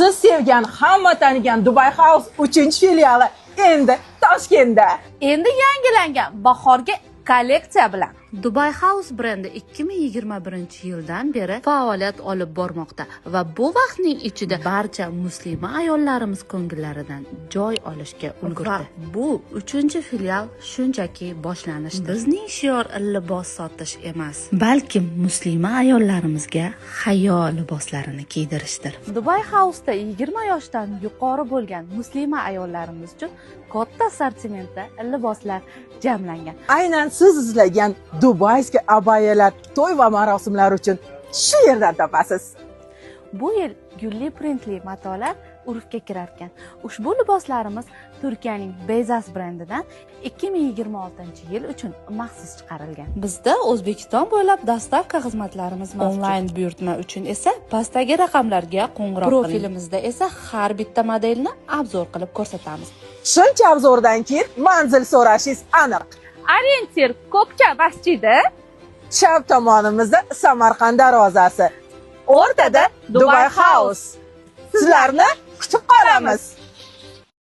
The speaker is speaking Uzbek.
Siz sevgan, hamma tanigan Dubai House 3-filiali endi Toshkentda. Endi yangilangan bahorgi kolleksiya bilan Dubai House brendi 2021-yildan beri faoliyat olib bormoqda va bu vaqtning ichida barcha muslima ayollarimiz ko'ngillaridan joy olishga ulgurdi. Bu 3-filial shunchaki boshlanishdir. Bizning shior libos sotish emas, balkim muslima ayollarimizga hayo liboslarini kiydirishdir. Dubai House'da 20 yoshdan yuqori bo'lgan muslima ayollarimiz uchun katta sortimentda liboslar jamlangan. Aynan siz izlagan dubayskiy abayalar to'y va marosimlar uchun shu yerdan topasiz. Bu yil gulli printli matolar urfga kirar ekan. Ushbu liboslarimiz Turkiyaning Bezas brendidan 2026-yil uchun maxsus chiqarilgan. Bizda O'zbekiston bo'ylab dostavka xizmatlarimiz mavjud. Onlayn buyurtma uchun esa pastdagi raqamlarga qo'ng'iroq qiling. Profilimizda esa har bitta modelni obzor qilib ko'rsatamiz. Shuncha obzordan keyin manzil so'rashingiz aniq. Orientir Ko'kcha masjidi, Chap tomonimizda Samarqand darvozasi, o'rtada Dubai House. Sizlarni kutib qolamiz.